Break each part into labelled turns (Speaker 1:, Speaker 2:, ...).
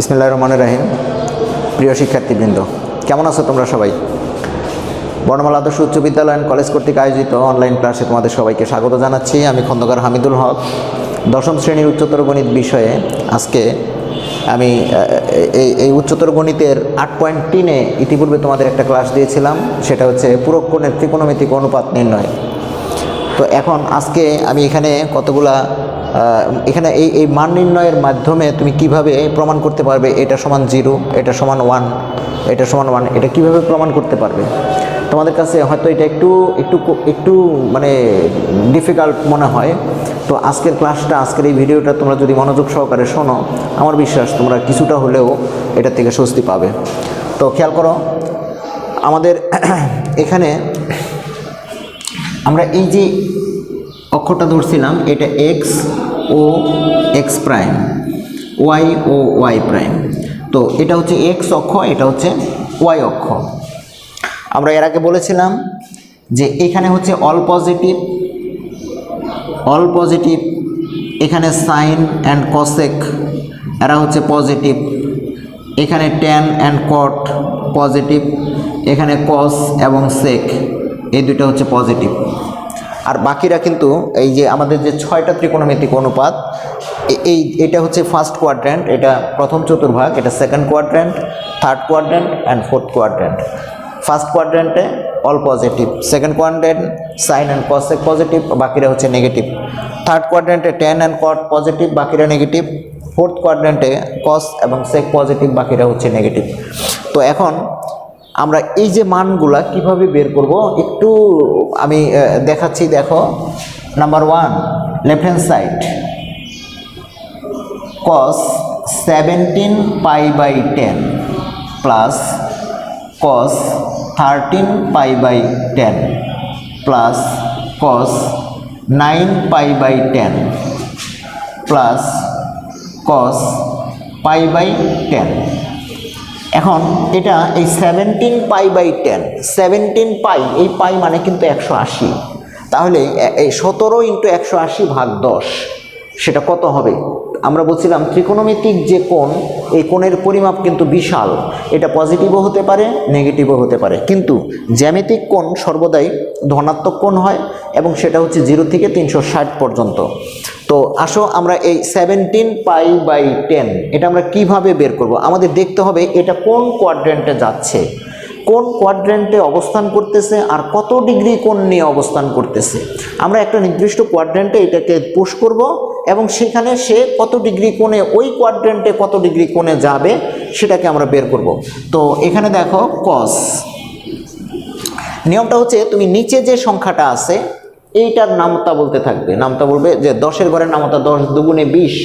Speaker 1: বিসমিল্লাহির রহমানির রহিম। প্রিয় শিক্ষার্থীবৃন্দ, কেমন আছো তোমরা সবাই? বর্ণমালা আদর্শ উচ্চ বিদ্যালয় অ্যান্ড কলেজ কর্তৃক আয়োজিত অনলাইন ক্লাসে তোমাদের সবাইকে স্বাগত জানাচ্ছি। আমি খন্দকার হামিদুল হক, দশম শ্রেণীর উচ্চতর গণিত বিষয়ে আজকে আমি এই উচ্চতর গণিতের 8.3-এ ইতিপূর্বে তোমাদের একটা ক্লাস দিয়েছিলাম, সেটা হচ্ছে পূরক কোণের ত্রিকোণমিতিক অনুপাত নির্ণয়। তো এখন আজকে আমি এখানে কতগুলা এখানে এই মান নির্ণয়ের মাধ্যমে তুমি কিভাবে প্রমাণ করতে পারবে এটা সমান 0, এটা সমান 1, এটা সমান 1, এটা কিভাবে প্রমাণ করতে পারবে। তোমাদের কাছে হয়তো এটা একটু মানে ডিফিকাল্ট মনে হয়। তো আজকের ক্লাসটা, আজকের এই ভিডিওটা তোমরা যদি মনোযোগ সহকারে শোনো, আমার বিশ্বাস তোমরা কিছুটা হলেও এটা থেকে স্বস্তি পাবে। তো খেয়াল করো, আমাদের এখানে আমরা এই যে অক্ষরটা ধরছিলাম, এটা এক্স ও এক্স প্রাইম, ওয়াই ও ওয়াই প্রাইম। তো এটা হচ্ছে এক্স অক্ষ, এটা হচ্ছে ওয়াই অক্ষ। আমরা এর আগে বলেছিলাম যে এখানে হচ্ছে অল পজিটিভ, এখানে সাইন অ্যান্ড কসেক এরা হচ্ছে পজিটিভ, এখানে ট্যান অ্যান্ড কট পজিটিভ, এখানে কস এবং সেক এই দুটো হচ্ছে পজিটিভ। আর বাকিরা কিন্তু এই যে আমাদের যে 6টা ত্রিকোণমিতিক অনুপাত, এটা হচ্ছে ফার্স্ট কোয়াড্র্যান্ট, এটা প্রথম চতুর্ভাগ, এটা second quadrant, third quadrant and fourth quadrant. First কোয়াড্র্যান্টে all positive, second quadrant sine and cosec positive, বাকিরা হচ্ছে নেগেটিভ। থার্ড কোয়াড্র্যান্টে ট্যান অ্যান্ড কট পজিটিভ, বাকিরা নেগেটিভ। ফোর্থ কোয়াড্র্যান্টে কস এবং সেক পজিটিভ, বাকিরা হচ্ছে নেগেটিভ। তো এখন আমরা এই যে মানগুলা কিভাবে বের করব একটু আমি দেখাচ্ছি। দেখো, number 1, left hand side, cos 17 pi by 10 plus cos 13 pi by 10 plus cos 9 pi by 10 plus cos pi by 10। এখন এটা এই 17 পাই বাই 10, 17 পাই, এই পাই মানে কিন্তু 180। তাহলে এই 17 × 180 ভাগ 10 সেটা কত হবে? আমরা বলছিলাম ত্রিকোণমিতিক যে কোণ, এই কোণের পরিমাপ কিন্তু বিশাল। এটা পজিটিভও হতে পারে, নেগেটিভও হতে পারে, কিন্তু জ্যামিতিক কোণ সর্বদাই ধনাত্মক কোণ হয় এবং সেটা হচ্ছে 0 থেকে 360 পর্যন্ত। তো আসো আমরা এই 17 পাই বাই 10 এটা আমরা কিভাবে বের করব। আমাদের দেখতে হবে এটা কোন কোয়াড্র্যান্টে যাচ্ছে, কোন কোয়াড্র্যান্টে অবস্থান করতেছে আর কত ডিগ্রি কোণ নিয়ে অবস্থান করতেছে। আমরা একটা নির্দিষ্ট কোয়াড্র্যান্টে এটাকে পুশ করব এবং সেখানে সে কত ডিগ্রি কোণে, ওই কোয়াড্র্যান্টে কত ডিগ্রি কোণে যাবে সেটাকে আমরা বের করব। তো এখানে দেখো কস, নিয়মটা হচ্ছে তুমি নিচে যে সংখ্যাটা আছে এইটার নামতা বলতে থাকবে, নামতা বলবে যে 10-এর ঘরের নামতা 10 দুগুণে 20,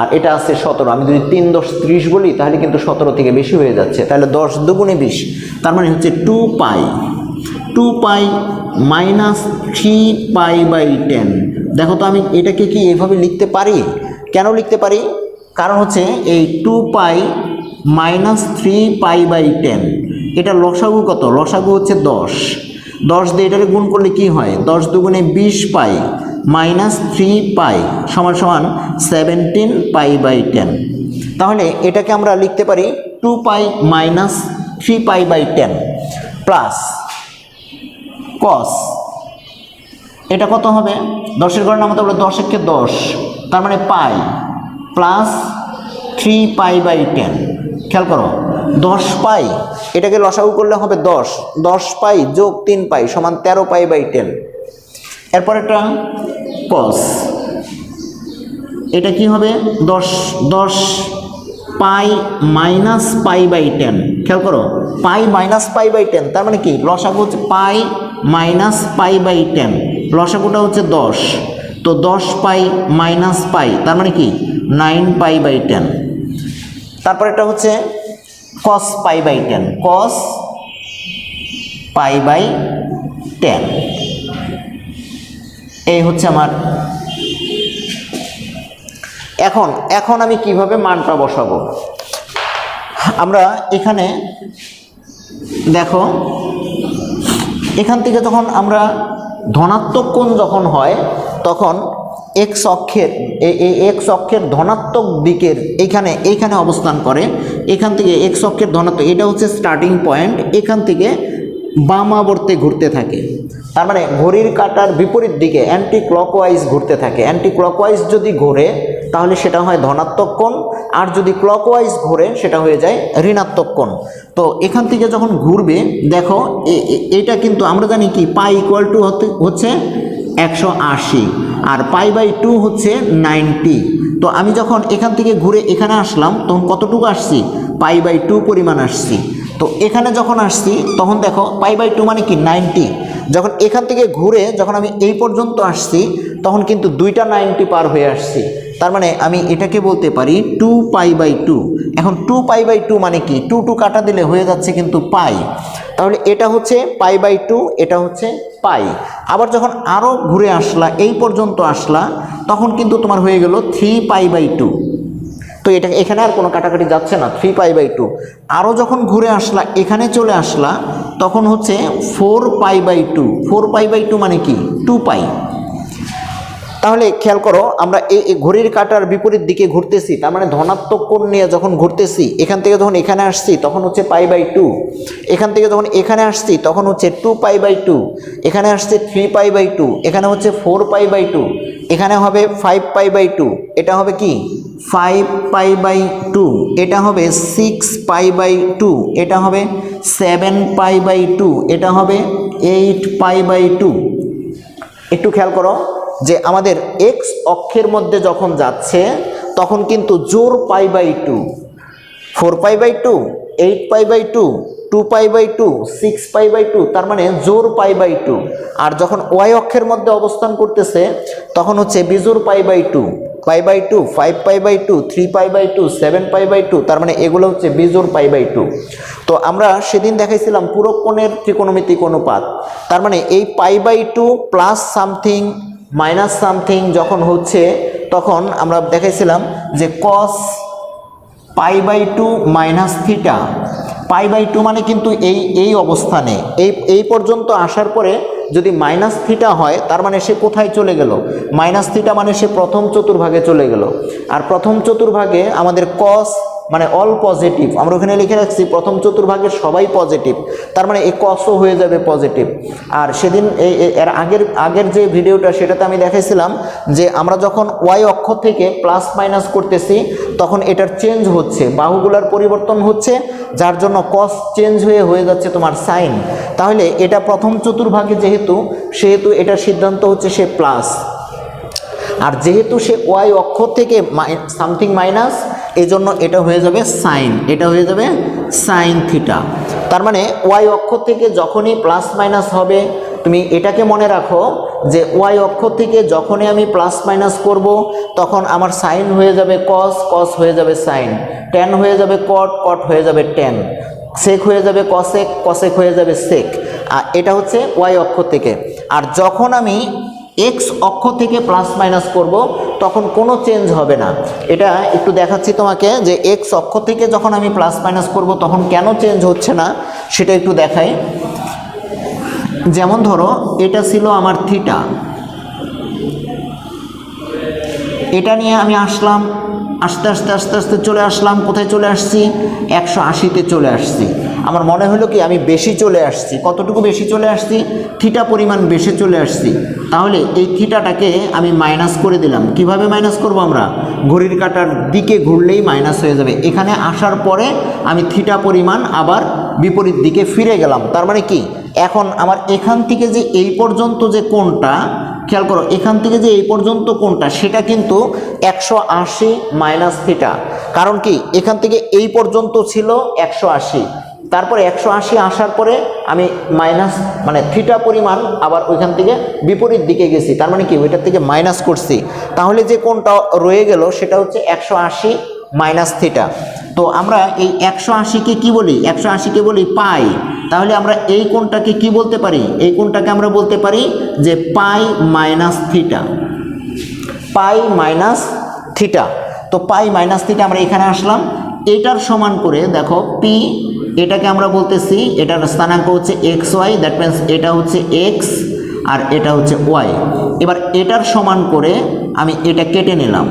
Speaker 1: আর এটা আছে 17। আমি যদি 3 × 10 = 30 বলি তাহলে কিন্তু 17 থেকে বেশি হয়ে যাচ্ছে, তাহলে 10 দুগুণে 20, তার মানে হচ্ছে 2 পাই মাইনাস 3 পাই বাই 10। দেখো তো আমি এটাকে কি এভাবে লিখতে পারি? কেন লিখতে পারি? কারণ হচ্ছে এই 2 পাই মাইনাস 3 পাই বাই 10 এটা লসাগু কত? লসাগু হচ্ছে 10 দিয়ে এটাকে গুণ করলে কি হয়? 10 দুগুণে 20 পাই মাইনাস 3 পাই সমান সমান 17 পাই বাই 10। তাহলে এটাকে আমরা লিখতে পারি 2 pi minus 3 pi by 10 plus cos, এটা কত হবে? 10-এর ঘরের নামতা বলে 10 × 10, তার মানে পাই প্লাস 3 পাই বাই 10। খেয়াল করো, 10 পাই এটাকে লসাগু করলে হবে 10 পাই যোগ 3 পাই সমান 13 পাই বাই 10। এরপর এটা কস, এটা কি হবে? 10 পাই মাইনাস পাই বাই 10। খেয়াল করো, পাই মাইনাস পাই বাই 10, তার মানে কি? লসাগু হচ্ছে পাই মাইনাস পাই বাই 10, লসাগুটা হচ্ছে 10। তো 10 পাই মাইনাস পাই তার মানে কি? 9 পাই বাই 10। তারপর এটা হচ্ছে cos pi by 10, cos pi by 10। এই হচ্ছে আমার। এখন আমি কিভাবে মানটা বসাবো? আমরা এখানে দেখো, এখান থেকে যখন আমরা ধনাত্মক কোণ যখন হয় তখন এক্স অক্ষের এই এক্স অক্ষের ধনাত্মক দিকের এইখানে অবস্থান করে, এখান থেকে এক্স অক্ষের ধনাত্মক, এটা হচ্ছে স্টার্টিং পয়েন্ট, এখান থেকে বামাবর্তে ঘুরতে থাকে। তার মানে ঘড়ির কাঁটার বিপরীত দিকে অ্যান্টি ক্লকওয়াইজ ঘুরতে থাকে। অ্যান্টি ক্লকওয়াইজ যদি ঘোরে তাহলে সেটা হয় ধনাত্মক কোণ, আর যদি ক্লকওয়াইজ ঘোরে সেটা হয়ে যায় ঋণাত্মক কোণ। তো এখান থেকে যখন ঘুরবে দেখো এটা কিন্তু আমরা জানি কি পাই ইকুয়াল টু হচ্ছে 180 আর পাই/2 হচ্ছে 90। তো আমি যখন এখান থেকে ঘুরে এখানে আসলাম তখন কতটুকু আসছি, পাই/2 পরিমাণ আসছি। তো এখানে যখন আসছি তখন দেখো পাই/2 মানে কি 90। যখন এখান থেকে ঘুরে যখন আমি এই পর্যন্ত আসছি তখন কিন্তু দুইটা 90 পার হয়ে আসছি। তার মানে আমি এটাকে বলতে পারি 2π/2। এখন 2π/2 মানে কি, 2 কাটা দিলে হয়ে যাচ্ছে কিন্তু পাই। তাহলে এটা হচ্ছে পাই/2, এটা হচ্ছে পাই। আবার যখন আরও ঘুরে আসলা এই পর্যন্ত আসলা তখন কিন্তু তোমার হয়ে গেল 3π/2। তো এটা এখানে আর কোনো কাটাকাটি যাচ্ছে না, 3π/2। আরও যখন ঘুরে আসলা এখানে চলে আসলা তখন হচ্ছে 4π/2। 4π/2 মানে কি 2π। তাহলে খেয়াল করো আমরা এই ঘড়ির কাঁটার বিপরীত দিকে ঘুরতেছি, তার মানে ধনাত্মক কোণ নিয়ে যখন ঘুরতেছি, এখান থেকে যখন এখানে আসছি তখন হচ্ছে পাই/2, এখান থেকে যখন এখানে আসছি তখন হচ্ছে 2π/2, এখানে আসছে 3π/2, এখানে হচ্ছে 4π/2, এখানে হবে 5π/2, এটা হবে কি 5π/2, এটা হবে 6π/2, এটা হবে 7π/2, এটা হবে 8π/2। একটু খেয়াল করো যে আমাদের এক্স অক্ষের মধ্যে যখন যাচ্ছে তখন কিন্তু জোর পাই/2, 4π/2, 8π/2, 2π/2, 6π/2, তার মানে জোর পাই/2। আর যখন ওয়াই অক্ষের মধ্যে অবস্থান করতেছে তখন হচ্ছে বিজোর পাই/2, পাই/2, 5π/2, 3π/2, 7π/2, তার মানে এগুলো হচ্ছে বিজোর পাই/2। তো আমরা সেদিন দেখাইছিলাম পূরক কোণের ত্রিকোণমিতিক অনুপাত। তার মানে এই পাই/2 প্লাস সামথিং মাইনাস সামথিং যখন হচ্ছে তখন আমরা দেখাইছিলাম যে কস পাই/2 মাইনাস থিটা। পাই/2 মানে কিন্তু এই অবস্থানে এই পর্যন্ত আসার পরে যদি মাইনাস থিটা হয় তার মানে সে কোথায় চলে গেল, মাইনাস থিটা মানে সে প্রথম চতুর্ভাগে চলে গেল। আর প্রথম চতুর্ভাগে আমাদের কস মানে অল পজিটিভ, আমরা ওখানে লিখে রাখছি প্রথম চতুর্ভাগের সবাই পজিটিভ, তার মানে এই কসও হয়ে যাবে পজিটিভ। আর সেদিন এর আগের যে ভিডিওটা সেটাতে আমি দেখাইছিলাম যে আমরা যখন ওয়াই অক্ষ থেকে প্লাস মাইনাস করতেছি তখন এটার চেঞ্জ হচ্ছে, বাহুগুলার পরিবর্তন হচ্ছে, যার জন্য কস চেঞ্জ হয়ে যাচ্ছে তোমার সাইন। তাহলে এটা প্রথম চতুর্ভাগে সেহেতু এটার সিদ্ধান্ত হচ্ছে সে প্লাস, আর যেহেতু সে ওয়াই অক্ষ থেকে সামথিং মাইনাস, এই জন্য এটা হয়ে যাবে সাইন, এটা হয়ে যাবে সাইন থিটা। তার মানে ওয়াই অক্ষ থেকে যখনই প্লাস মাইনাস হবে তুমি এটাকে মনে রাখো যে ওয়াই অক্ষ থেকে যখনই আমি প্লাস মাইনাস করব তখন আমার সাইন হয়ে যাবে কস, কস হয়ে যাবে সাইন, ট্যান হয়ে যাবে কট, কট হয়ে যাবে ট্যান, সেক হয়ে যাবে কসেক, কসেক হয়ে যাবে সেক। আর এটা হচ্ছে ওয়াই অক্ষ থেকে। আর যখন আমি এক্স অক্ষ থেকে প্লাস মাইনাস করব তখন কোনো চেঞ্জ হবে না। এটা একটু দেখাচ্ছি তোমাকে যে এক্স অক্ষ থেকে যখন আমি প্লাস মাইনাস করব তখন কেন চেঞ্জ হচ্ছে না সেটা একটু দেখাই। যেমন ধরো এটা ছিল আমার থিটা, এটা নিয়ে আমি আসলাম, আস্তে আস্তে আস্তে আস্তে চলে আসলাম, কোথায় চলে আসছি 180-তে চলে আসছি। আমার মনে হলো কি আমি বেশি চলে আসছি, কতটুকু বেশি চলে আসছি, থিটা পরিমাণ বেশি চলে আসছি। তাহলে এই থিটাটাকে আমি মাইনাস করে দিলাম। কিভাবে মাইনাস করব, আমরা ঘড়ির কাঁটার দিকে ঘুরলেই মাইনাস হয়ে যাবে। এখানে আসার পরে আমি থিটা পরিমাণ আবার বিপরীত দিকে ফিরে গেলাম। তার মানে কি এখন আমার এখান থেকে যে এই পর্যন্ত যে কোণটা, খেয়াল করো এখান থেকে যে এই পর্যন্ত কোণটা সেটা কিন্তু 180 মাইনাস থিটা। কারণ কি এখান থেকে এই পর্যন্ত ছিল 180, তারপরে 180 আসার পরে আমি মাইনাস মানে থিটা পরিমাণ আবার ওইখান থেকে বিপরীত দিকে গেছি, তার মানে কি ওইটার থেকে মাইনাস করছি। তাহলে যে কোণটা রয়ে গেল সেটা হচ্ছে 180 মাইনাস থিটা। তো আমরা এই 180কে কি বলি, 180কে বলি পাই। তাহলে আমরা এই কোণটাকে কি বলতে পারি, এই কোণটাকে আমরা বলতে পারি যে পাই মাইনাস থিটা, পাই মাইনাস থিটা। তো পাই মাইনাস থিটা আমরা এখানে আসলাম, এটার সমান করে দেখো পি, এটাকে আমরা বলতেছি এটার স্থানাঙ্ক হচ্ছে এক্স ওয়াই, দ্যাট মিনস এটা হচ্ছে এক্স আর এটা হচ্ছে ওয়াই। এবার এটার সমান করে আমি এটা কেটে নিলাম,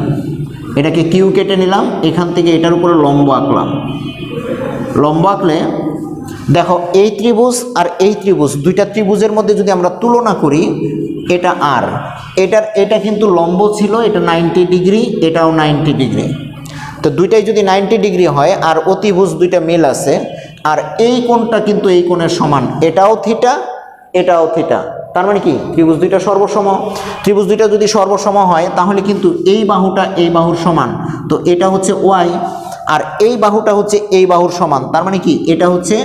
Speaker 1: এটাকে কিউ কেটে নিলাম, এখান থেকে এটার উপরে লম্ব আঁকলাম। লম্ব আঁকলে দেখো এই ত্রিভুজ আর এই ত্রিভুজ, দুইটা ত্রিভুজের মধ্যে যদি আমরা তুলনা করি, এটা আর এটা কিন্তু লম্ব ছিল, এটা 90 ডিগ্রি, এটাও 90 ডিগ্রি। তো দুইটাই যদি 90 ডিগ্রি হয় আর অতিভুজ দুইটা মিল আছে, আর এই কোণটা কিন্তু এই কোণের সমান, এটাও থিটা এটাও থিটা, তার মানে কি ত্রিভুজ দুইটা সর্বসম। ত্রিভুজ দুইটা যদি সর্বসম হয় তাহলে কিন্তু এই বাহুটা এই বাহুর সমান, তো এটা হচ্ছে ওয়াই, আর এই বাহুটা হচ্ছে এই বাহুর সমান, তার মানে কি এটা হচ্ছে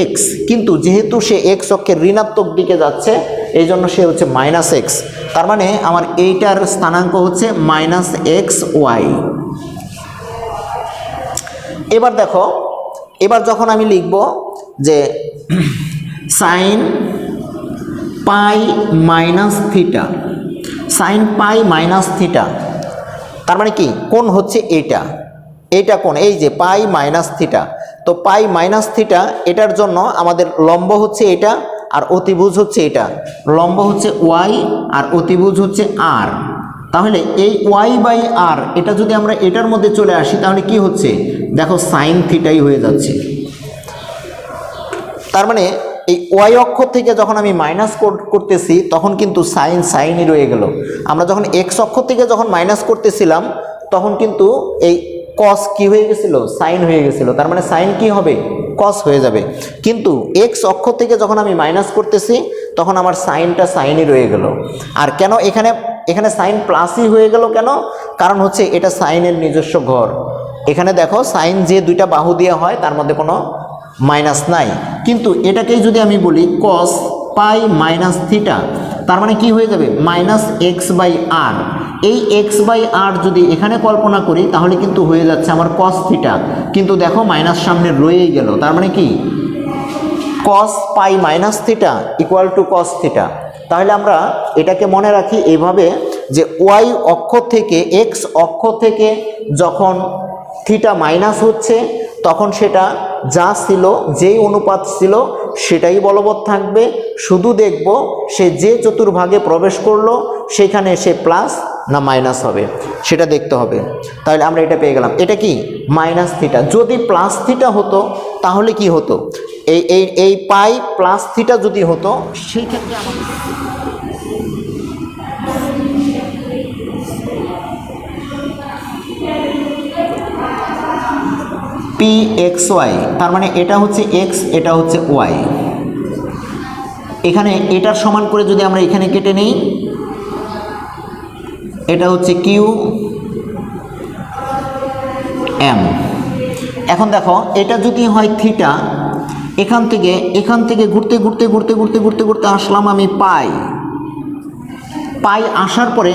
Speaker 1: এক্স। কিন্তু যেহেতু সে এক্স অক্ষের ঋণাত্মক দিকে যাচ্ছে এই জন্য সে হচ্ছে মাইনাস এক্স, তার মানে আমার এইটার স্থানাঙ্ক হচ্ছে মাইনাস এক্স ওয়াই। এবার দেখো, এবার যখন আমি লিখব যে sine pi minus theta, sine pi minus theta, তার মানে কি কোণ হচ্ছে এটা, এইটা কোণ, এই যে পাই মাইনাস থিটা। তো পাই মাইনাস থিটা, এটার জন্য আমাদের লম্ব হচ্ছে এটা আর অতিভুজ হচ্ছে এটা, লম্ব হচ্ছে ওয়াই আর অতিভুজ হচ্ছে আর। তাহলে এই ওয়াই বাই আর এটা যদি আমরা এটার মধ্যে চলে আসি তাহলে কি হচ্ছে, দেখো সাইন থিটাই হয়ে যাচ্ছে। তার মানে এই ওয়াই অক্ষ থেকে যখন আমি মাইনাস করতেছি তখন কিন্তু সাইনই রয়ে গেল। আমরা যখন এক্স অক্ষ থেকে যখন মাইনাস করতেছিলাম তখন কিন্তু এই কস কি হয়ে গেছিল, সাইন হয়ে গেছিল, তার মানে সাইন কি হবে, কস হয়ে যাবে। কিন্তু এক্স অক্ষ থেকে যখন আমি মাইনাস করতেছি তখন আমার সাইনই রয়ে গেল। আর কেন এখানে সাইন প্লাসই হয়ে গেল কেন, কারণ হচ্ছে এটা সাইনের নিজস্ব ঘর। এখানে দেখো সাইন যে দুইটা বাহু দিয়ে হয় তার মধ্যে কোনো মাইনাস নাই। কিন্তু এটাকেই যদি আমি বলি কস পাই মাইনাস থিটা, তার মানে কি হয়ে যাবে মাইনাস এক্স বাই আর। এই এক্স বাই আর যদি এখানে কল্পনা করি তাহলে কিন্তু হয়ে যাচ্ছে আমার কস থিটা, কিন্তু দেখো মাইনাস সামনে রয়েই গেল, তার মানে কি cos pi minus theta equal to cos theta. তাহলে আমরা এটাকে মনে রাখি এইভাবে যে ওয়াই অক্ষ থেকে এক্স অক্ষ থেকে যখন থিটা মাইনাস হচ্ছে তখন সেটা যা ছিল, যেই অনুপাত ছিল সেটাই বলবৎ থাকবে। শুধু দেখব সে যে চতুর্ভাগে প্রবেশ করলো সেখানে সে প্লাস না মাইনাস হবে, সেটা দেখতে হবে। তাহলে আমরা এটা পেয়ে গেলাম, এটা কি মাইনাস থিটা। যদি প্লাস থিটা হতো তাহলে কি হতো, এই পাই প্লাস থিটা যদি হতো সেই ক্ষেত্রে আমাদের পি এক্স ওয়াই, তার মানে এটা হচ্ছে এক্স এটা হচ্ছে ওয়াই। এখানে এটার সমান করে যদি আমরা এখানে কেটে নেই, এটা হচ্ছে কিউ এম। এখন দেখো এটা যদি হয় থিটা, এখান থেকে ঘুরতে ঘুরতে ঘুরতে ঘুরতে ঘুরতে ঘুরতে আসলাম আমি পাই আসার পরে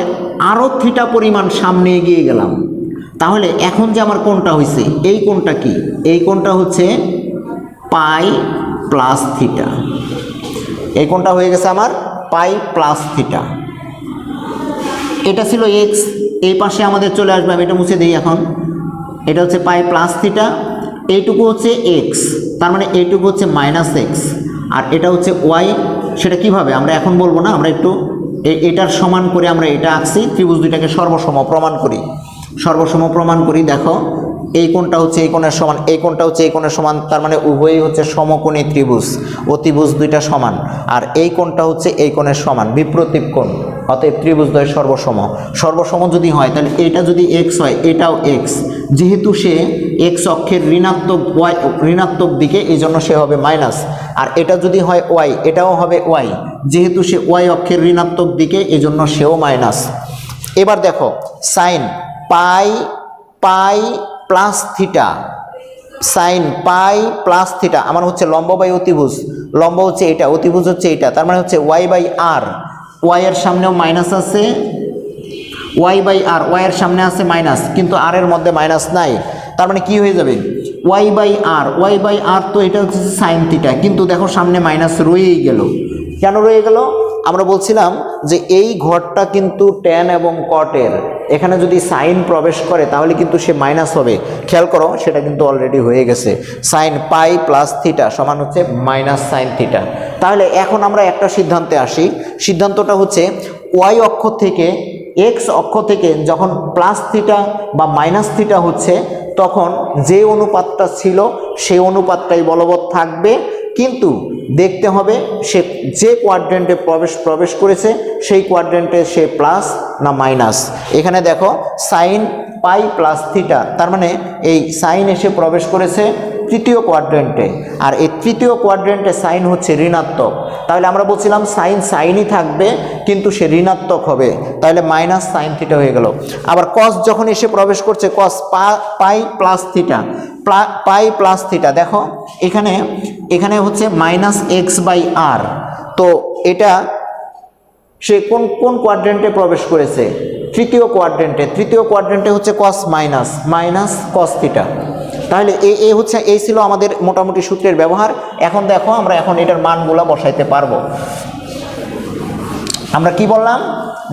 Speaker 1: আরও থিটা পরিমাণ সামনে এগিয়ে গেলাম। তাহলে এখন যে আমার কোণটা হয়েছে এই কোণটা কি, এই কোণটা হচ্ছে পাই প্লাস থিটা, এই কোণটা হয়ে গেছে আমার পাই প্লাস থিটা। এটা ছিল এক্স, এই পাশে আমাদের চলে আসবে, আমি এটা মুছে দিই এখন। এটা হচ্ছে পাই প্লাস থিটা, এইটুকু হচ্ছে এক্স, তার মানে এইটুকু হচ্ছে মাইনাস এক্স, আর এটা হচ্ছে ওয়াই। সেটা কিভাবে আমরা এখন বলবো না, আমরা একটু এটার সমান করে আমরা এটা আঁকছি, ত্রিভুজ দুইটাকে সর্বসম প্রমাণ করি। দেখো এই কোণটা হচ্ছে এই কোণের সমান, এই কোণটা হচ্ছে এই কোণের সমান, তার মানে উভয়ই হচ্ছে সমকোণী ত্রিভুজ, অতিভুজ দুইটা সমান, আর এই কোণটা হচ্ছে এই কোণের সমান, বিপ্রতীপ কোণ, অতএব ত্রিভুজদ্বয় সর্বসম যদি হয় তাহলে এটা যদি এক্স হয় এটাও এক্স, যেহেতু সে এক্স অক্ষের ঋণাত্মক দিকে এই জন্য সে হবে মাইনাস, আর এটা যদি হয় ওয়াই এটাও হবে ওয়াই, যেহেতু সে ওয়াই অক্ষের ঋণাত্মক দিকে এই জন্য সেও মাইনাস। এবার দেখো sine pi plus theta, sine pi plus theta আমার হচ্ছে লম্ব বাই অতিভুজ, লম্ব হচ্ছে এটা, অতিভুজ হচ্ছে এটা, তার মানে হচ্ছে ওয়াই বাই আর। ওয়াই এর সামনেও মাইনাস আছে, ওয়াই বাই আর, ওয়াই এর সামনে আছে মাইনাস, কিন্তু আর এর মধ্যে মাইনাস নাই, তার মানে কি হয়ে যাবে ওয়াই বাই আর, তো এটা হচ্ছে সাইন থিটা, কিন্তু দেখো সামনে মাইনাস রয়েই গেল। কেন রয়ে গেল, আমরা বলছিলাম যে এই ঘরটা কিন্তু ট্যান এবং কটের, এখানে যদি সাইন প্রবেশ করে তাহলে কিন্তু সে মাইনাস হবে। খেয়াল করো সেটা কিন্তু অলরেডি হয়ে গেছে, সাইন পাই প্লাস থিটা সমান হচ্ছে মাইনাস সাইন থিটা। তাহলে এখন আমরা একটা সিদ্ধান্তে আসি, সিদ্ধান্তটা হচ্ছে ওয়াই অক্ষ থেকে এক্স অক্ষ থেকে যখন প্লাস থিটা বা মাইনাস থিটা হচ্ছে তখন যে অনুপাতটা ছিল সেই অনুপাতটাই বলবৎ থাকবে, কিন্তু দেখতে হবে সে যে কোয়াড্রেন্টে প্রবেশ করেছে সেই কোয়াড্রেন্টে সে প্লাস না মাইনাস। এখানে দেখো সাইন পাই প্লাস থিটা, তার মানে এই সাইন এসে প্রবেশ করেছে তৃতীয় কোয়াড্রেন্টে, আর এই তৃতীয় কোয়াড্রেন্টে সাইন হচ্ছে ঋণাত্মক। তাহলে আমরা বলছিলাম সাইন সাইনই থাকবে কিন্তু সে ঋণাত্মক হবে, তাহলে মাইনাস সাইন থিটা হয়ে গেল। আবার কস যখন এসে প্রবেশ করছে cos pi plus theta, pi plus theta দেখো এখানে হচ্ছে মাইনাস এক্স বাই আর, তো এটা সে কোন কোন কোয়াড্রেন্টে প্রবেশ করেছে? তৃতীয় কোয়াড্রেন্টে। তৃতীয় কোয়াড্রেন্টে হচ্ছে কস মাইনাস কস থিটা। তাহলে এই হচ্ছে এই ছিল আমাদের মোটামুটি সূত্রের ব্যবহার। এখন দেখো আমরা এখন এটার মানগুলো বসাইতে পারবো। আমরা কি বললাম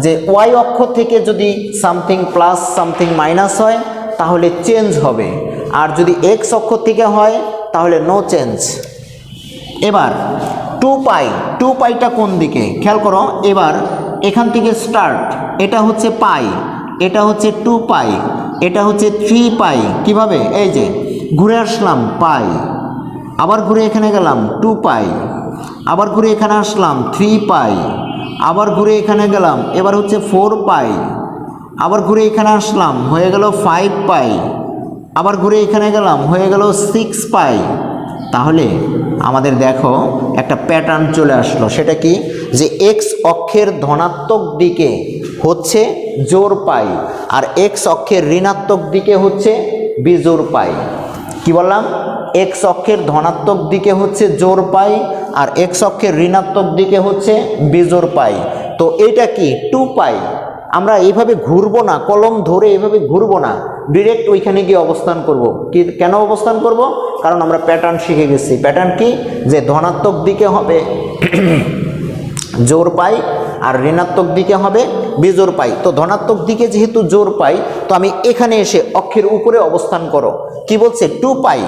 Speaker 1: যে ওয়াই অক্ষ থেকে যদি সামথিং প্লাস সামথিং মাইনাস হয় তাহলে চেঞ্জ হবে, আর যদি এক্স অক্ষ থেকে হয় তাহলে নো চেঞ্জ। এবার টু পাইটা কোন দিকে খেয়াল করো, এবার এখান থেকে স্টার্ট, এটা হচ্ছে পাই, এটা হচ্ছে 2 পাই, এটা হচ্ছে 3 পাই। কিভাবে? এই যে ঘুরে আসলাম পাই, আবার ঘুরে এখানে গেলাম 2 পাই, আবার ঘুরে এখানে আসলাম 3 পাই, আবার ঘুরে এখানে গেলাম এবার হচ্ছে 4 পাই, আবার ঘুরে এখানে আসলাম হয়ে গেল 5 পাই, আবার ঘুরে এখানে গেলাম হয়ে গেল 6 পাই। তাহলে আমাদের দেখো একটা প্যাটার্ন চলে আসলো, সেটা কি যে এক্স অক্ষের ধনাত্মক দিকে হচ্ছে জোর পাই আর এক্স অক্ষের ঋণাত্মক দিকে হচ্ছে বিজোড় পাই। কি বললাম? এক্স অক্ষের ধনাত্মক দিকে হচ্ছে জোর পাই আর এক্স অক্ষের ঋণাত্মক দিকে হচ্ছে বিজোড় পাই। তো এটা কি 2 পাই। আমরা এইভাবে ঘুরবো না, কলম ধরে এইভাবে ঘুরবো না, ডিরেক্ট ওইখানে গিয়ে অবস্থান করব। কি কেন অবস্থান করব? কারণ আমরা প্যাটার্ন শিখে গেছি। প্যাটার্ন কি? যে ধনাত্মক দিকে হবে জোর পাই আর ঋণাত্মক দিকে হবে বিজোড় পাই। তো ধনাত্মক দিকে যেহেতু জোর পাই, তো আমি এখানে এসে অক্ষের উপরে অবস্থান করো। কি বলছে? 2 পাই।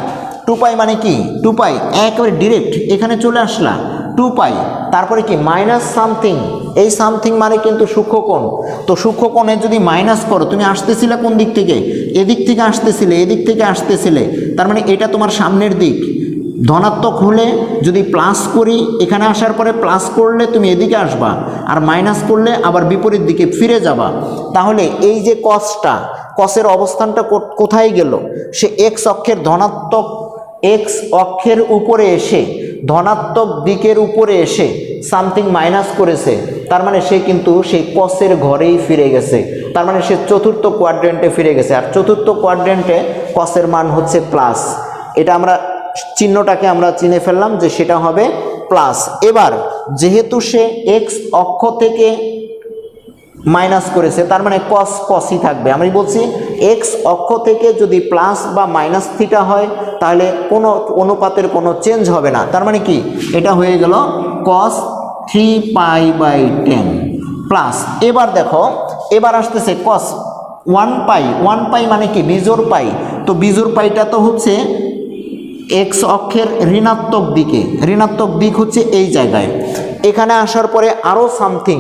Speaker 1: 2 পাই মানে কি? 2 পাই একেবারে ডিরেক্ট এখানে চলে আসলাম 2 পাই, তারপরে কি মাইনাস সামথিং, এই সামথিং মানে কিন্তু সূক্ষ্মকোণ। তো সূক্ষ্মকোণে যদি মাইনাস করো, তুমি আসতেছিলে কোন দিক থেকে? এদিক থেকে আসতেছিলে, এদিক থেকে আসতেছিলে, তার মানে এটা তোমার সামনের দিক। ধনাত্মক হলে যদি প্লাস করি, এখানে আসার পরে প্লাস করলে তুমি এদিকে আসবা, আর মাইনাস করলে আবার বিপরীত দিকে ফিরে যাবা। তাহলে এই যে কসের অবস্থানটা কোথায় গেল? সে এক্স অক্ষের ধনাত্মক এক্স অক্ষের উপরে এসে ধনাত্মক দিকের উপরে এসে সামথিং মাইনাস করেছে, তার মানে সে কিন্তু সেই কসের ঘরেই ফিরে গেছে। তার মানে সে চতুর্থ কোয়াড্রেন্টে ফিরে গেছে, আর চতুর্থ কোয়াড্রেন্টে কসের মান হচ্ছে প্লাস। এটা আমরা চিহ্নটাকে আমরা চিনে ফেললাম যে সেটা হবে প্লাস। এবার যেহেতু সে এক্স অক্ষ থেকে মাইনাস করেছে, তার মানে কসই থাকবে। আমি বলছি এক্স অক্ষ থেকে যদি প্লাস বা মাইনাস থিটা হয় তাহলে কোনো অনুপাতের কোনো চেঞ্জ হবে না। তার মানে কি? এটা হয়ে গেল কস 3 পাই বাই 10 প্লাস। এবার দেখো এবার আসতেছে কস 1 পাই। 1 পাই মানে কি? বিজোড় পাই। তো বিজোড় পাইটা তো হচ্ছে এক্স অক্ষের ঋণাত্মক দিকে, ঋণাত্মক দিক হচ্ছে এই জায়গায়। এখানে আসার পরে আরও সামথিং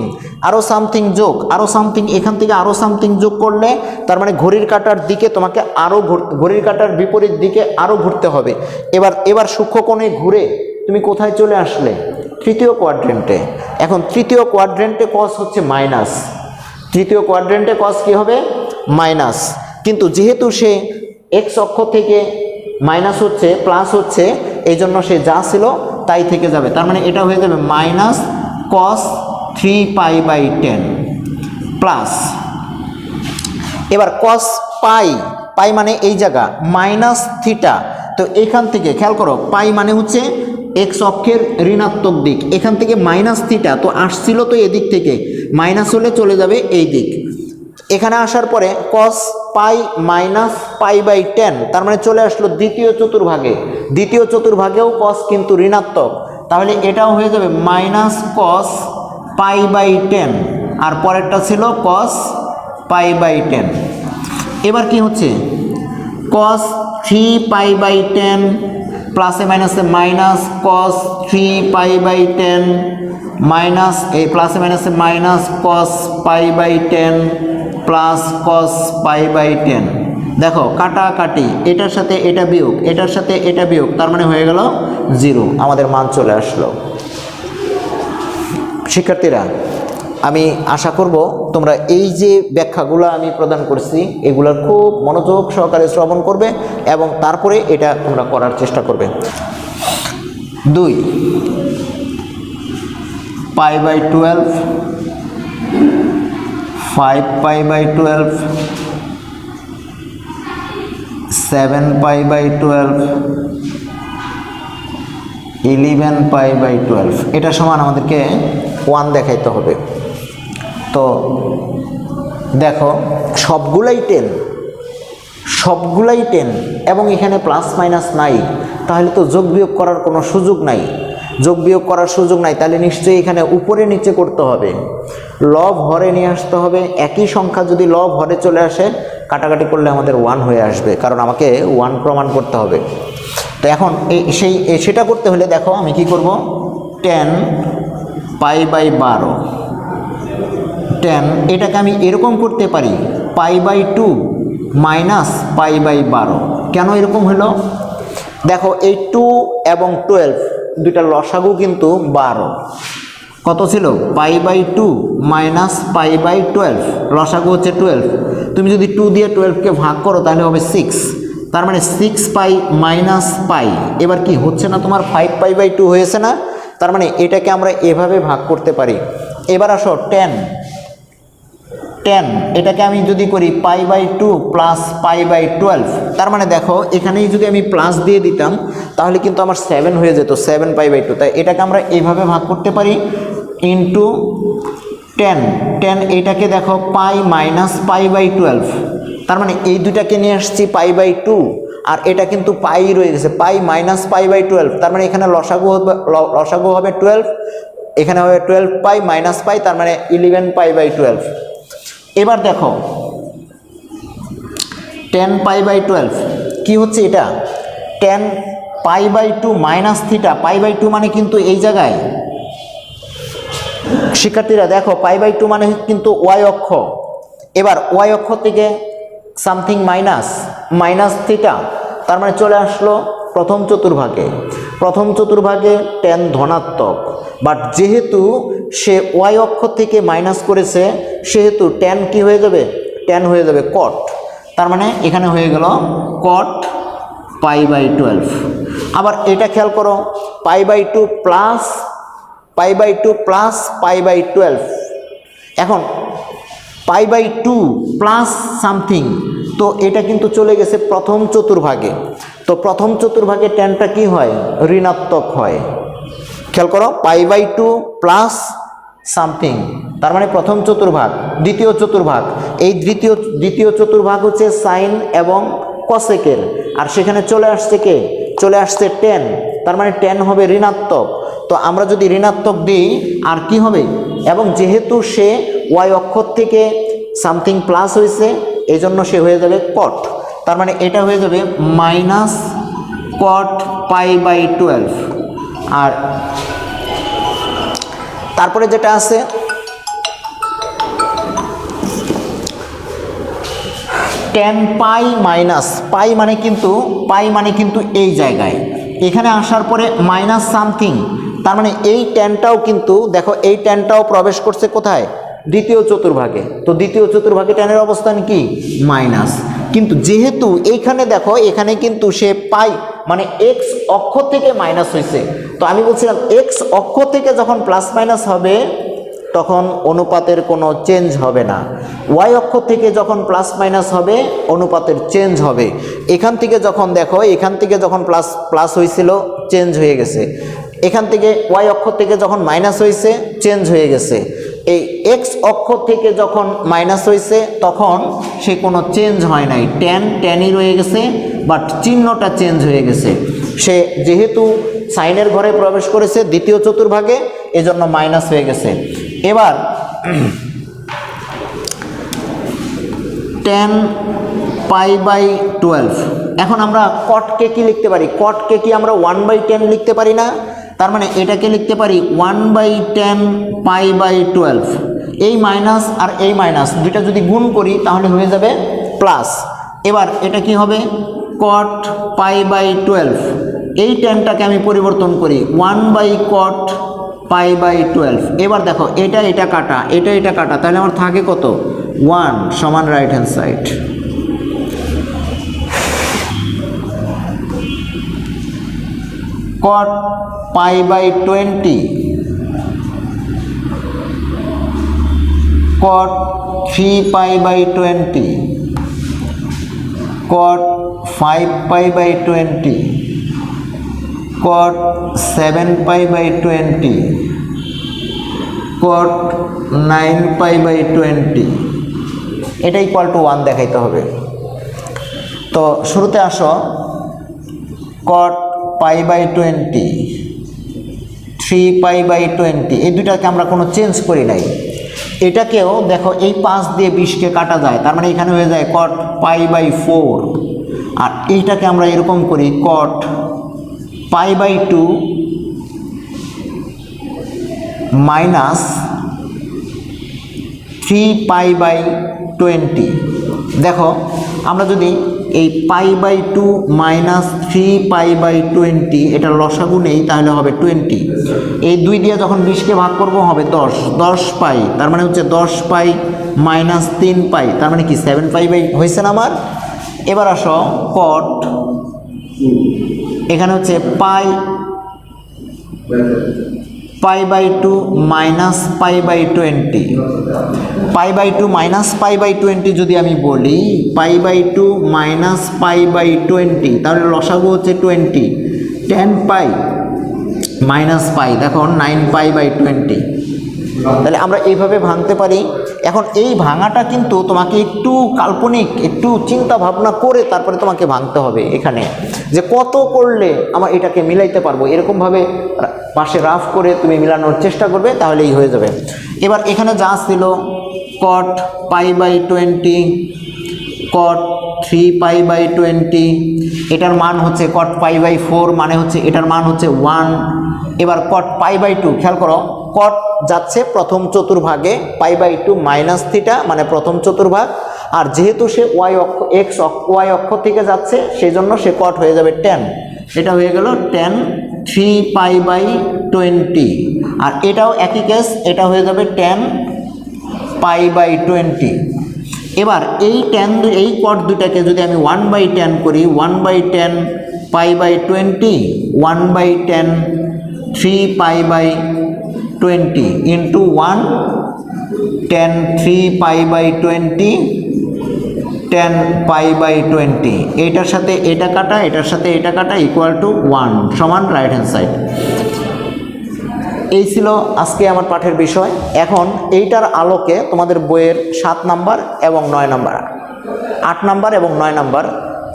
Speaker 1: যোগ, আরও সামথিং, এখান থেকে আরও সামথিং যোগ করলে তার মানে ঘড়ির কাঁটার দিকে তোমাকে আরও ঘড়ির কাঁটার বিপরীত দিকে আরও ঘুরতে হবে। এবার সূক্ষ্মকোণে ঘুরে তুমি কোথায় চলে আসলে? তৃতীয় কোয়াড্রেন্টে। এখন তৃতীয় কোয়াড্রেন্টে কস হচ্ছে মাইনাস, তৃতীয় কোয়াড্রেন্টে কস কি হবে? মাইনাস। কিন্তু যেহেতু সে এক্স অক্ষ থেকে মাইনাস হচ্ছে প্লাস হচ্ছে, এই জন্য সে যা ছিল তাই থেকে যাবে। তার মানে এটা হয়ে যাবে minus cos 3 pi by 10 plus. এবার কস পাই মানে এই জায়গা মাইনাস থিটা। তো এখান থেকে খেয়াল করো, পাই মানে হচ্ছে এক্স অক্ষের ঋণাত্মক দিক, এখান থেকে মাইনাস থিটা, তো আসছিল তো এদিক থেকে, মাইনাস হলে চলে যাবে এই দিক। এখানে আসার পরে কস পাই মাইনাস পাই বাই 10, তার মানে চলে আসলো দ্বিতীয় চতুর্ভাগে। দ্বিতীয় চতুর্ভাগেও কস কিন্তু ঋণাত্মক, তাহলে এটাও হয়ে যাবে মাইনাস কস π/10 আর পরেরটা ছিল cos π/10। এবার কি হচ্ছে cos 3π/10 প্লাসে মাইনাসে মাইনাস cos 3π/10 মাইনাস এই প্লাসে মাইনাসে মাইনাস cos π/10 প্লাস cos π/10। দেখো কাটাকাটি, এটার সাথে এটা বিয়োগ, এটার সাথে এটা বিয়োগ, তার মানে হয়ে গেল 0, আমাদের মান চলে আসলো। শিক্ষার্থীরা, আমি আশা করব তোমরা এই যে ব্যাখ্যাগুলো আমি প্রদান করছি এগুলোর খুব মনোযোগ সহকারে শ্রবণ করবে এবং তারপরে এটা তোমরা করার চেষ্টা করবে। 2 π/12 5π/12 7π/12 11π/12 এটা সমান আমাদেরকে 1 দেখাইতে হবে। তো দেখো সবগুলাই 10 এবং এখানে প্লাস মাইনাস নাই, তাহলে তো যোগ বিয়োগ করার কোনো সুযোগ নাই, তাহলে নিশ্চয়ই এখানে উপরে নিচে করতে হবে, লব হরে নিয়ে আসতে হবে। একই সংখ্যা যদি লব হরে চলে আসে কাটাকাটি করলে আমাদের 1 হয়ে আসবে, কারণ আমাকে 1 প্রমাণ করতে হবে। তো এখন সেটা করতে হলে দেখো আমি কি করব, 10 π/12 10 এটাকে আমি এরকম করতে পারি π/2 মাইনাস π/12। কেন এরকম হলো দেখো, এই 2 এবং 12 দুইটা লসাগু কিন্তু 12। কত ছিল π/2 মাইনাস π/12, লসাগু হচ্ছে 12। তুমি যদি 2 দিয়ে 12কে ভাগ করো তাহলে হবে 6, তার মানে 6π মাইনাস π। এবার কি হচ্ছে না তোমার 5π/2 হয়েছে না, তার মানে এটাকে আমরা এভাবে ভাগ করতে পারি। এবার আসো 10 এটাকে আমি যদি করি π/2 প্লাস π/12, তার মানে দেখো এখানেই যদি আমি প্লাস দিয়ে দিতাম তাহলে কিন্তু আমার 7 হয়ে যেত, 7π/2। তাই এটাকে আমরা এইভাবে ভাগ করতে পারি ইন্টু 10 এটাকে দেখো π মাইনাস π/12, তার মানে এই দুটাকে নিয়ে আসছি π/2 আর এটা কিন্তু পাই রয়ে গেছে, π মাইনাস π/12, তার মানে এখানে লসাগু হবে 12, এখানে হবে 12π মাইনাস π, তার মানে 11π/12। এবার দেখো 10π/12 কি হচ্ছে, এটা 10π/2 মাইনাস থিটা, π/2 মানে কিন্তু এই জায়গায় শিক্ষার্থীরা দেখো π/2 মানে কিন্তু ওয়াই অক্ষ। এবার ওয়াই অক্ষ থেকে সামথিং মাইনাস থিটা, তার মানে চলে আসলো প্রথম চতুর্ভাগে 10 ধনাত্মক, বাট যেহেতু সে ওয়াই অক্ষ থেকে মাইনাস করেছে সেহেতু 10 কি হয়ে যাবে, 10 হয়ে যাবে কট, তার মানে এখানে হয়ে গেল কট π/12। আবার এটা খেয়াল করো π/2 প্লাস π/12, এখন π/2 প্লাস সামথিং, তো এটা কিন্তু চলে গেছে প্রথম চতুর্ভাগে। তো প্রথম চতুর্ভাগে 10টা কি হয়, ঋণাত্মক হয়। খেয়াল করো π/2 প্লাস সামথিং, তার মানে প্রথম চতুর্ভাগ। দ্বিতীয় চতুর্ভাগ, এই দ্বিতীয় চতুর্ভাগ হচ্ছে সাইন এবং কসেকের, আর সেখানে চলে আসছে 10, তার মানে 10 হবে ঋণাত্মক। তো আমরা যদি ঋণাত্মক দিই আর কি হবে, এবং যেহেতু সে ওয়াই অক্ষর থেকে সামথিং প্লাস হয়েছে এই জন্য সে হয়ে যাবে কট, তার মানে এটা হয়ে যাবে মাইনাস কট π/12। আর তারপরে যেটা আছে 10π মাইনাস পাই মানে কিন্তু এই জায়গায়, এখানে আসার পরে মাইনাস সামথিং, তার মানে এই 10টাও কিন্তু দেখো এই 10টাও প্রবেশ করছে কোথায়, দ্বিতীয় চতুর্ভাগে। তো দ্বিতীয় চতুর্ভাগে 10-এর অবস্থান কি মাইনাস, কিন্তু যেহেতু এইখানে দেখো এখানে কিন্তু সে পাই মানে এক্স অক্ষ থেকে মাইনাস হয়েছে, তো আমি বলছিলাম এক্স অক্ষ থেকে যখন প্লাস মাইনাস হবে তখন অনুপাতের কোনো চেঞ্জ হবে না, ওয়াই অক্ষ থেকে যখন প্লাস মাইনাস হবে অনুপাতের চেঞ্জ হবে। এখান থেকে যখন দেখো এখান থেকে যখন প্লাস হয়েছিল চেঞ্জ হয়ে গেছে, এখান থেকে ওয়াই অক্ষ থেকে যখন মাইনাস হয়েছে চেঞ্জ হয়ে গেছে, এই এক্স অক্ষ থেকে যখন মাইনাস হয়েছে তখন সে কোনো চেঞ্জ হয় নাই, ট্যানই রয়ে গেছে, বাট চিহ্নটা চেঞ্জ হয়ে গেছে। সে যেহেতু সাইনের ঘরে প্রবেশ করেছে দ্বিতীয় চতুর্ভাগে এজন্য মাইনাস হয়ে গেছে। এবার 10 পাই বাই 12, এখন আমরা কটকে কি লিখতে পারি, কটকে কি আমরা 1/10 লিখতে পারি না? তার মানে এটাকে লিখতে পারি 1/10 পাই বাই 12। এই মাইনাস আর এই মাইনাস দুইটা যদি গুণ করি তাহলে হয়ে যাবে প্লাস। এবার এটা কি হবে, কট পাই বাই 12, এই 10টাকে আমি পরিবর্তন করি 1/cot পাই বাই 12। এবার দেখো এটা কাটা, এটা কাটা, তাহলে আমার থাকে কত, 1 সমান right hand side. cot pi by 20, cot 3 pi by 20, cot 5 pi by 20, cot 7 pi by 20, cot 9 pi by 20, এটা ইকুয়াল টু 1 দেখাইতে হবে। তো শুরুতে আসো, cot pi by 20, 3 pi by 20, এই দুটাকে আমরা কোনো চেঞ্জ করি নাই। এটাকেও দেখো এই 5 দিয়ে 20কে কাটা যায়, তার মানে এখানে হয়ে যায় cot পাই বাই 4। আর এইটাকে আমরা এরকম করি cot pi by 2 minus 3 pi by 20। দেখো আমরা যদি এই pi by 2 minus 3 pi by 20 এটা লসাগু নেই, তাহলে হবে 20। এই 2 দিয়ে যখন 20কে ভাগ করব হবে 10 পাই, তার মানে হচ্ছে 10 পাই মাইনাস 3 পাই, তার মানে কি 7 পাই বাই হয়েছে না আমার। এবার আসো cot, এখানে হচ্ছে pi by 2 minus pi by 20, pi by 2 minus pi by 20 যদি আমি বলি pi by 2 minus pi by 20, তাহলে লসাগু হচ্ছে 20, 10 পাই মাইনাস পাই, দেখো 9 পাই বাই 20। তাহলে আমরা এইভাবে ভাঙতে পারি। এখন এই ভাঙাটা কিন্তু তোমাকে একটু কাল্পনিক, একটু চিন্তা ভাবনা করে তারপরে তোমাকে ভাঙতে হবে, এখানে যে কত করলে আমার এটাকে মিলাইতে পারবো, এরকমভাবে পাশে রাফ করে তুমি মিলানোর চেষ্টা করবে, তাহলেই হয়ে যাবে। এবার এখানে যা ছিল cot pi by 20, cot 3 pi by 20, এটার মান হচ্ছে cot পাই বাই 4, মানে হচ্ছে এটার মান হচ্ছে 1। এবার cot পাই বাই 2, খেয়াল করো cot যাচ্ছে প্রথম চতুর্ভাগে, পাই বাই 2 মাইনাস থিটা মানে প্রথম চতুর্ভাগ, আর যেহেতু সে ওয়াই অক্ষ থেকে যাচ্ছে সেই জন্য সে cot হয়ে যাবে 10, এটা হয়ে গেল 10 3 পাই বাই 20। আর এটাও একই কেস, এটা হয়ে যাবে 10 পাই বাই 20। এবার এই cot দুটাকে যদি আমি 1/10 করি, 1/10 pi by 20, 1/10 3 pi by 20 into 1, 10 3 pi by 20, 10 pi by 20, এইটার সাথে এটা কাটা, এটার সাথে এটা কাটা, ইকুয়াল টু 1 সমান রাইট হ্যান্ড সাইড। এই ছিল আজকে আমার পাঠের বিষয়। এখন এইটার আলোকে তোমাদের বইয়ের 7 নাম্বার এবং 9 নাম্বার, 8 নাম্বার এবং 9 নাম্বার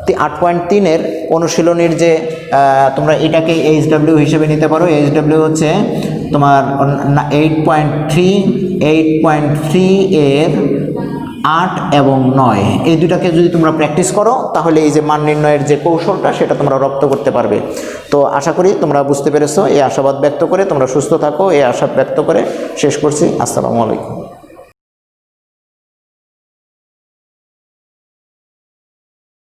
Speaker 1: 8.3-এর অনুশীলনীর যে তোমরা এটাকে HW হিসেবে নিতে পারো। HW হচ্ছে তোমার 8.3 এর 8 এবং 9, এই দুটাকে যদি তোমরা প্র্যাকটিস করো তাহলে এই যে মান নির্ণয়ের যে কৌশলটা সেটা তোমরা রপ্ত করতে পারবে। তো আশা করি তোমরা বুঝতে পেরেছো। এই আশাবাদ ব্যক্ত করে তোমরা সুস্থ থাকো, এই আশা ব্যক্ত করে শেষ করছি। আসসালামু আলাইকুম।